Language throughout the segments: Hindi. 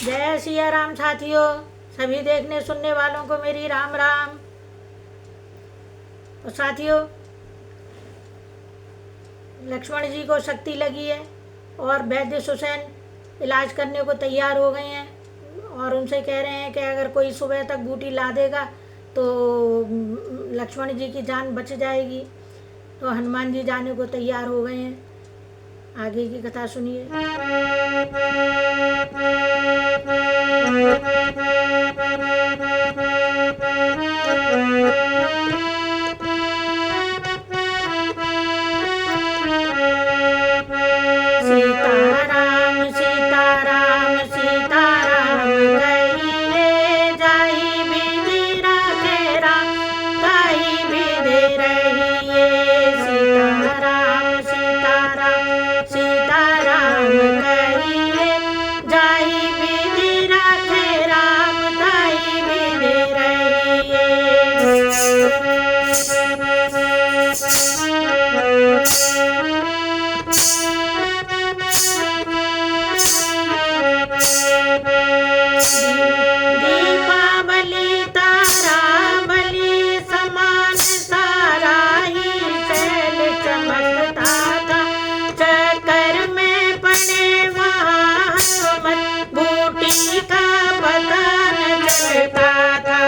जय सिया राम साथियों, सभी देखने सुनने वालों को मेरी राम राम। और साथियों, लक्ष्मण जी को शक्ति लगी है और वैद्य सुसैन इलाज करने को तैयार हो गए हैं और उनसे कह रहे हैं कि अगर कोई सुबह तक बूटी ला देगा तो लक्ष्मण जी की जान बच जाएगी। तो हनुमान जी जाने को तैयार हो गए हैं। आगे की कथा सुनिए। सीताराम सीताराम सीताराम कहिए जाई विधि राखे राम गाई विधि रहिए। सीताराम सीताराम सीताराम कहिए जाई विधि राखे राम गाई विधि रहिए। दीपावली तारा बलि समान सारा ही शैल चमकता था। चक्कर में पड़े वहाँ हनुमत बूटी का पता न चलता था।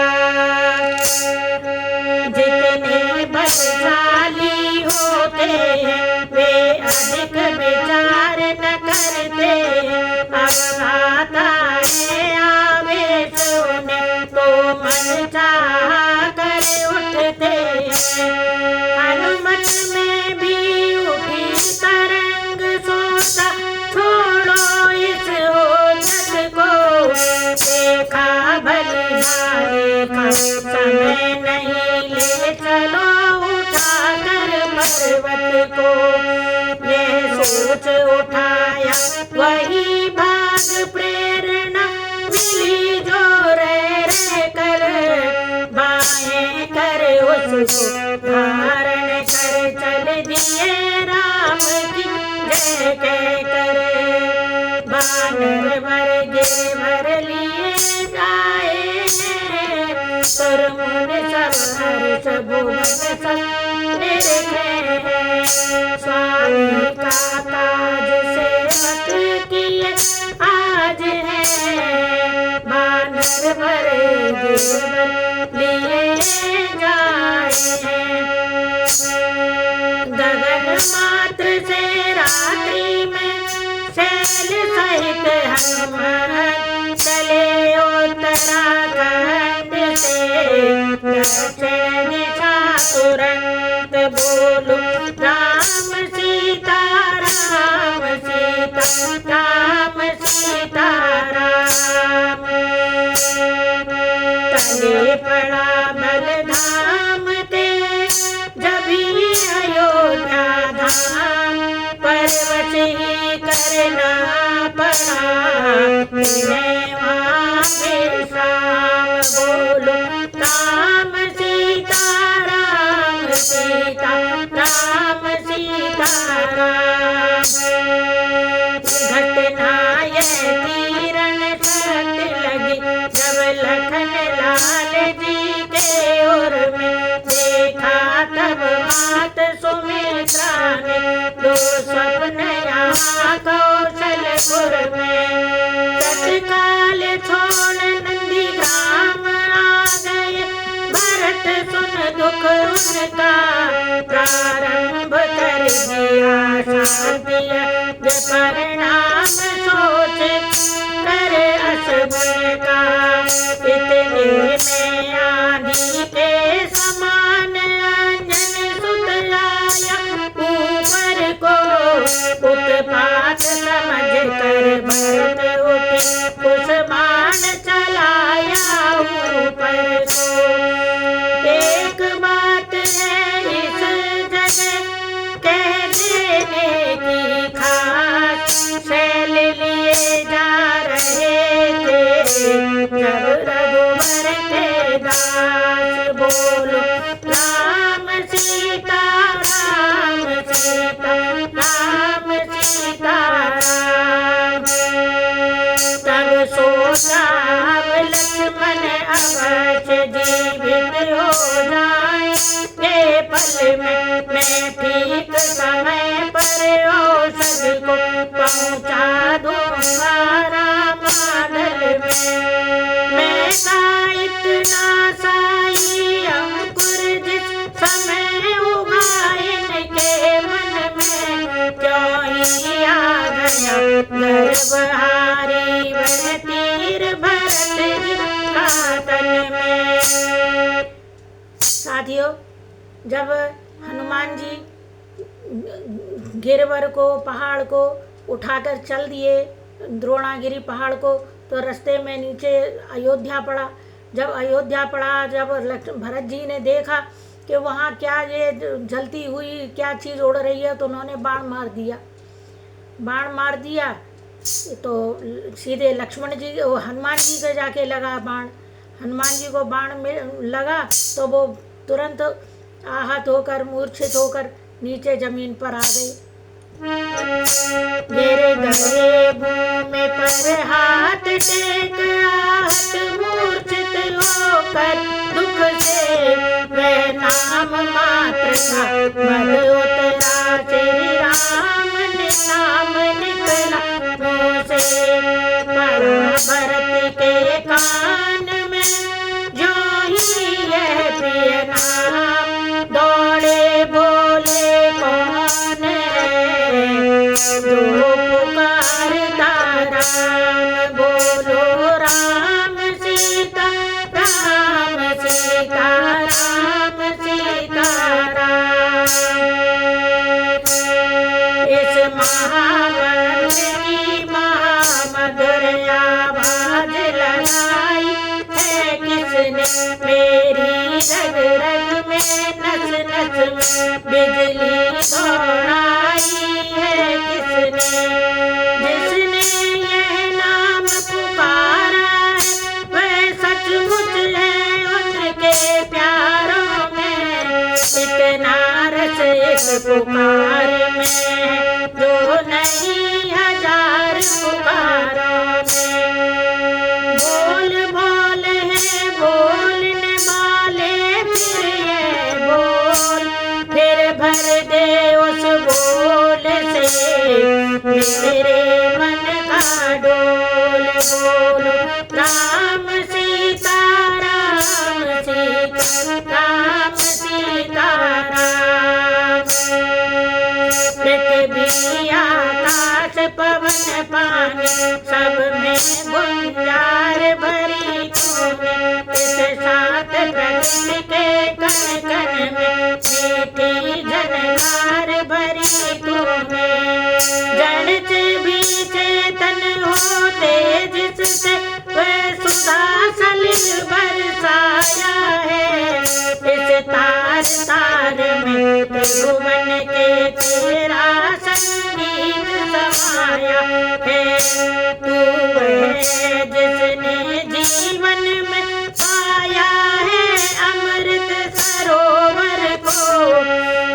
जितने बलशाली होते हैं वे अधिक विचार न करते हैं। अब आता है आवेश उन्हें तो मन चाह कर उठते हैं। हनुमत में भी उठी तरंग सोचा छोड़ो इस ओझल को। देखा भली भारी का समय नहीं ले चलो उठा कर पर्वत को। यह सोच उठाया वही भाग प्रेरणा मिली जो रह कर बाहें कर उसको धारण कर चल दिए राम की जय कह कर। बानर भर लिए जाए सुरमुन सब हर्ष भुवन सब निरखे। स्वामी का ताज सेवक किए आज है बानर भर लिए जाए हैं। गगन मात्र से रात्रि में शैल सहित हनुमान चले उत्तराखंड से। दक्षिण दिशा तुरंत बोलो राम सीता राम सीता राम सीता राम। तले पड़ा बलधाम ते जभी अयोध्या धाम। परवश ही करना पड़ा इन्हें वहाँ विश्राम। बोलो राम सीता राम सीता राम सीता राम। घटना यह तीरण छत लगी जब लखन लाल जी के ओर में। देखा तब मात सुमित्रा ने दो स्वप्न यहाँ कौशलपुर में। तत्काल छोड़ नंदी ग्राम आ गए भरत सुन दुख उनका। प्रारंभ कर दिया शांति परिणाम सोच कर असगुन का। इतने में आंधी के समान अंजन सुत आया ऊपर को। उत्पात समझ कर भरत उठी कुसुमान चलाया ऊपर को। एक बात है इस जगह कह देने की खास। शैल लिए जा रहे थे जब रघुवर के दास। बोलो राम सीता राम सीता राम सीता राम। तब सो लक्ष्मण अवश्य जीवित हो जाएंगे पल में। मैं ठीक समय पर औषधि को पहुँचा दूंगा रामादल में। मैं का इतना साई अंकुर जिस समय उगा इनके मन में, क्यों ही आ गया गर्भहारी वह तीर भरत जी का तन में। साथियों, जब हनुमान जी गिरवर को, पहाड़ को उठाकर चल दिए, द्रोणागिरी पहाड़ को, तो रास्ते में नीचे अयोध्या पड़ा। जब अयोध्या पड़ा, जब भरत जी ने देखा कि वहाँ क्या ये जलती हुई क्या चीज़ उड़ रही है, तो उन्होंने बाण मार दिया। बाण मार दिया तो सीधे लक्ष्मण जी, हनुमान जी को जाके लगा बाण। हनुमान जी को बाण में लगा तो वो तुरंत आहत होकर, मूर्छित होकर नीचे जमीन पर आ गए। गिर गए भूमि पर हाथ टेक, आहत मूर्छित होकर दुख से वह नाम मात्र का मद उतरा। श्री राम नाम निकला मुँह से, पड़ा भरत के कान में जो ही यह प्रिय नाम। दौड़े बोले कौन है जो पुकारता राम, बोलो राम सीता राम, सीता राम, सीता राम। इस महामंत्र की महामधुर आवाज लगाई है किसने, मेरी रग रग में नस नस में बिजली दौड़ाई है किसने। जिसने यह नाम पुकारा है वह सचमुच है उनके प्यारों में। इतना रस इस पुकार में है जो नहीं हजार पुकारों में। बोल बोल है बोलने वाले फिर ये बोल, फिर भर दे उस बोल से मेरे मन का डोल। बोलो राम सीता राम, सीता राम, सीता राम। पृथ्वी आकाश पवन पानी सब में गुंजार भरी तूने। इस साथ प्रकृति के कण कण में मीठी झनकार भरी तूने। जड़ से भी चेतन होते जिससे वह सुधा सलिल बरसाया है। इस तार तार में त्रिभुवन के तेरा संगीत समाया है। तू है जिसने जीवन में पाया है अमृत सरोवर को।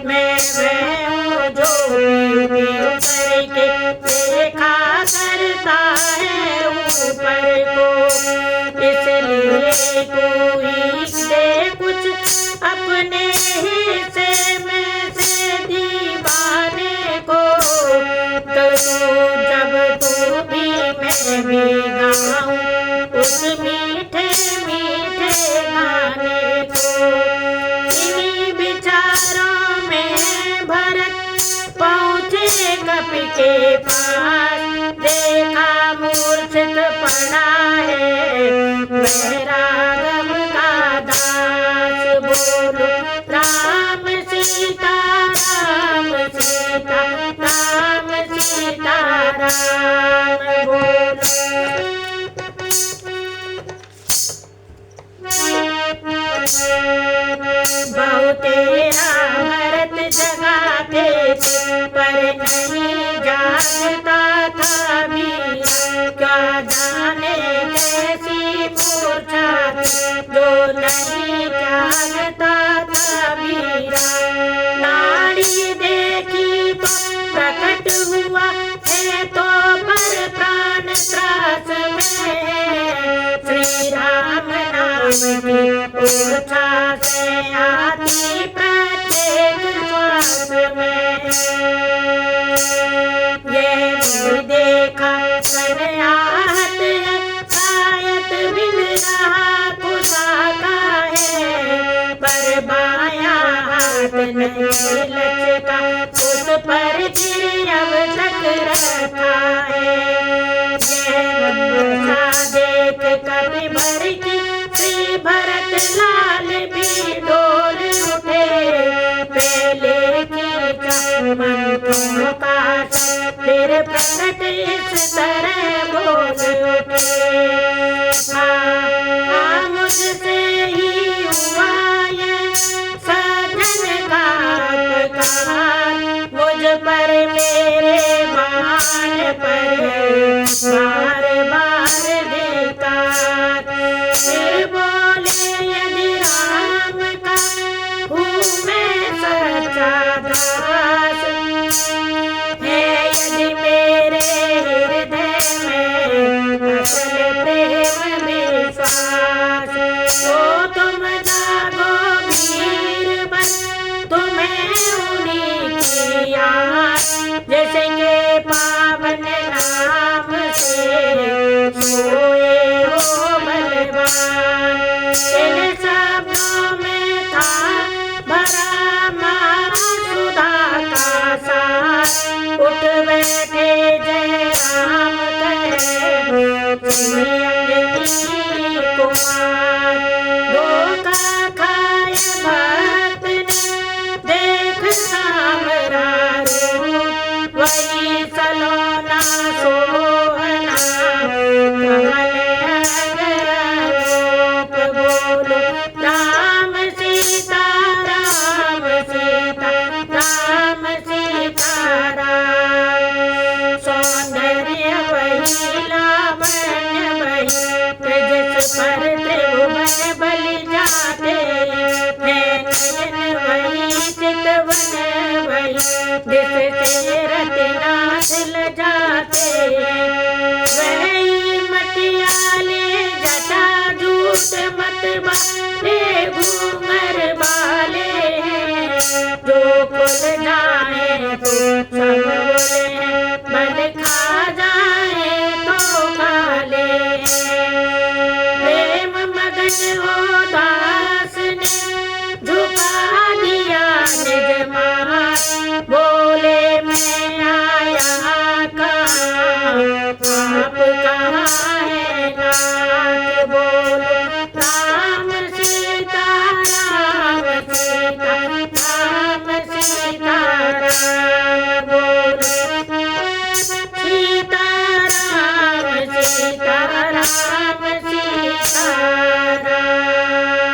मैं वह हूँ जो पीऊ करके देखा करता है ऊपर को। इसलिए तू ही दे कुछ अपने हिस्से में से दीवाने को। तो जब तू भी मैं भी गाऊं उस मीठे मीठे गाने को। इन्हीं विचारों में भरत पहुँचे कपि के पास। देखा मूर्छित पड़ा है वह राघव का दास। बोलो राम सीता राम, सीता राम, सीता राम। बोलो बहु तेरा भरत जगाते थे पर नहीं जागता था वीरा। क्या जाने कैसी मूर्छा थी जो नहीं जागता था वीरा। नाड़ी देखी तो प्रकट हुआ है तो पर प्राण त्रास में। श्री राम की ऊर्जा से आती प्रत्येक श्वास में। ये भी देखा सनयाहत है शायद मिल रहा खुदा का है, पर बायां हाथ नहीं लचका उस पर गिर अब तक रखा है। देख कभी भर की श्री भरत लाल भी डोल उठे, पहले की मंत्रों का फिर प्रकट इस तरह बोल उठे। हाँ मुझसे ही हुआ ये सजन का अपकार, मुझ पर मेरे बाण पर बार बार धिक्कार। फिर बोले यदि राम का हूँ मैं सच्चा दास है, यदि मेरे हृदय में असल प्रेम विश्वास, तो तुम जागो वीर बन तुम्हें उन्हीं की याद, जैसे के पावन नाम से सोए हो बलवान। इन शब्दों में था भरा महासुधा का सार, उठ बैठे जय राम कहे अंजनी कुमार। धोखा खाए भक्त ने देख सामरा रूप, वही सलोना सोहना कमल अगरूप। बोलो राम सीता राम सीता राम सीता राम। सौंदर्य वही लावण्य वही, जिस पर त्रिभुवन बलि जाते हैं, नयन वही चितवन वही, जिससे रतिनाथ लजाते हैं। वही मटियाले जटा जूट मत वाले घूंघर वाले हैं, जो खुल जाए तो सब बोले